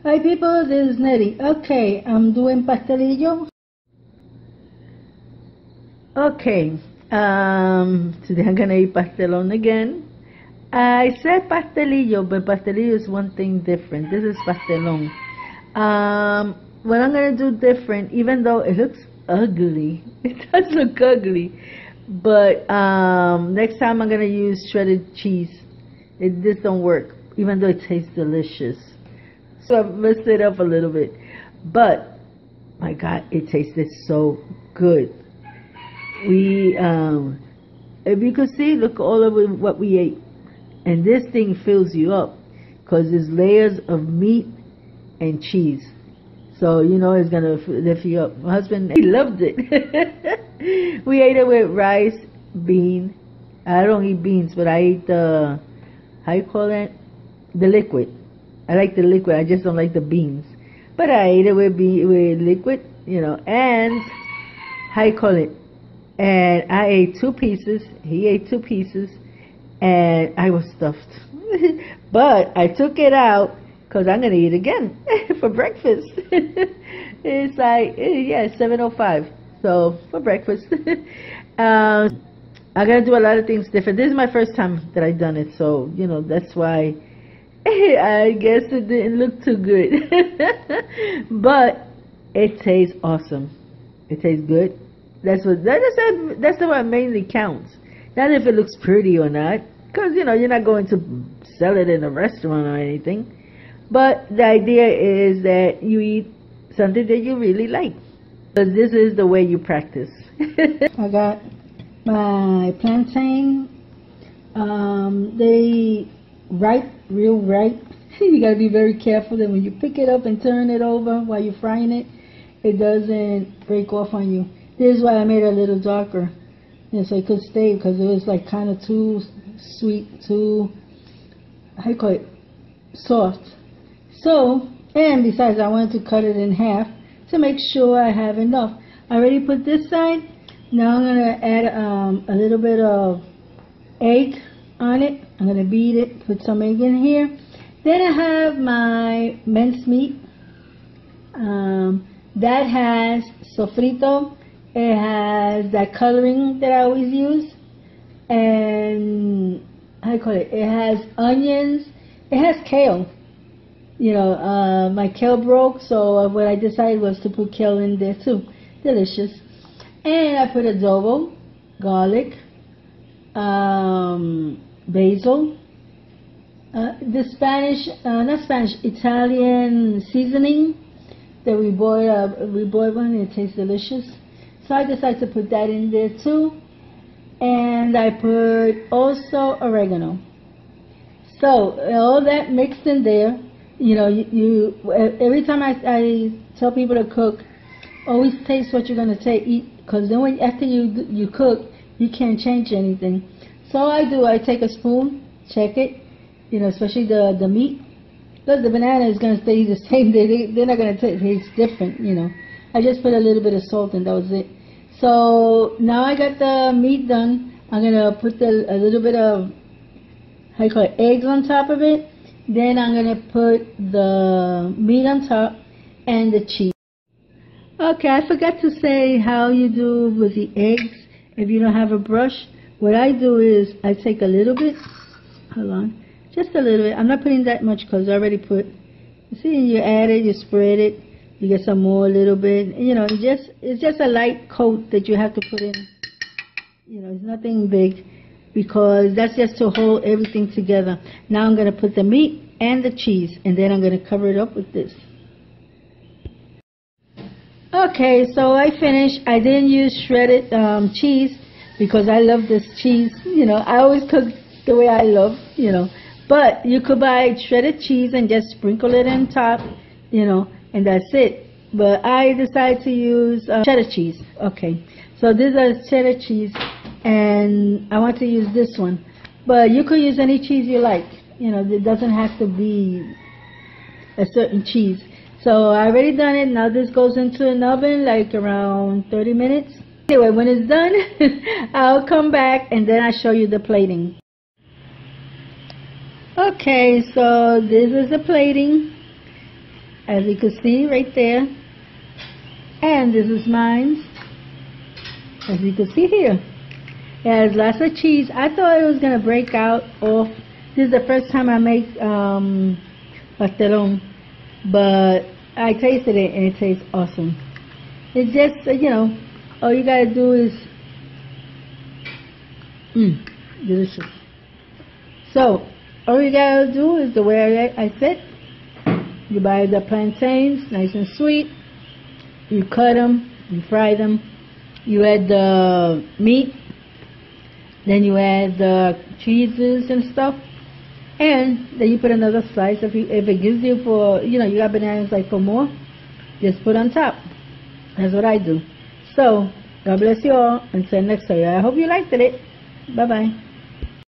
Hi people, this is Nery. Okay, I'm doing pastelillo. Okay, today I'm gonna eat pastelon again. I said pastelillo, but pastelillo is one thing different. This is pastelon. What I'm gonna do different, even though it looks ugly, it does look ugly, but next time I'm gonna use shredded cheese. This don't work, even though it tastes delicious. So I've messed it up a little bit, but my God, it tasted so good. We, if you could see, look all over what we ate, and this thing fills you up because there's layers of meat and cheese. So you know it's gonna lift you up. My husband, he loved it. We ate it with rice, bean. I don't eat beans, but I eat the, how you call that? The liquid. I like the liquid. I just don't like the beans. But I ate it with liquid, you know, and how you call it? And I ate 2 pieces. He ate 2 pieces, and I was stuffed. But I took it out because I'm gonna eat again for breakfast. It's like, yeah, 7:05. So for breakfast, I'm gonna do a lot of things different. This is my first time that I've done it, so you know that's why. I guess it didn't look too good. But it tastes awesome. It tastes good. That's what mainly counts. Not if it looks pretty or not, because you know you're not going to sell it in a restaurant or anything. But the idea is that you eat something that you really like, because this is the way you practice. I got my plantain. They ripe, real ripe. You gotta be very careful that when you pick it up and turn it over while you're frying it, it doesn't break off on you. This is why I made it a little darker, you know, so it could stay, because it was like kind of too sweet, too, how you call it, soft. So, and besides, I wanted to cut it in half to make sure I have enough. I already put this side. Now I'm gonna add a little bit of egg on it. I'm gonna beat it, put some egg in here. Then I have my mince meat. That has sofrito. It has that coloring that I always use, and how do you call it? It has onions. It has kale. You know, my kale broke, so what I decided was to put kale in there too. Delicious. And I put adobo, garlic, basil, Italian seasoning that we boiled one. It tastes delicious. So I decided to put that in there too. And I put also oregano. So all that mixed in there. You know, every time I tell people to cook, always taste what you're gonna eat, because then after you cook, you can't change anything. So I take a spoon, check it, you know, especially the meat, because the banana is going to stay the same. They're not going to taste different, you know. I just put a little bit of salt and that was it. So now I got the meat done. I'm going to put a little bit of, how you call it, eggs on top of it. Then I'm going to put the meat on top and the cheese. Okay, I forgot to say how you do with the eggs if you don't have a brush. What I do is I take a little bit, hold on, just a little bit. I'm not putting that much because I already put, you see, you add it, you spread it, you get some more, a little bit, you know, it's just a light coat that you have to put in. You know, it's nothing big, because that's just to hold everything together. Now I'm going to put the meat and the cheese, and then I'm going to cover it up with this. Okay, so I finished. I didn't use shredded cheese because I love this cheese. You know, I always cook the way I love, you know. But you could buy shredded cheese and just sprinkle it on top, you know, and that's it. But I decided to use cheddar cheese. Okay, so this is cheddar cheese, and I want to use this one. But you could use any cheese you like. You know, it doesn't have to be a certain cheese. So I already done it. Now this goes into an oven like around 30 minutes. Anyway, when it's done, I'll come back and then I'll show you the plating. Okay, so this is the plating. as you can see right there. And this is mine, as you can see here. It has lots of cheese. I thought it was gonna break out off. This is the first time I make pastelon, but I tasted it and it tastes awesome. It's just, you know, all you gotta do is delicious. So all you gotta do is the way I said. You buy the plantains, nice and sweet. You cut them, you fry them. You add the meat, then you add the cheeses and stuff, and then you put another slice. If it gives you for, you know, you got bananas like for more, just put on top. That's what I do. So God bless you all. Until next time. I hope you liked it. Bye bye.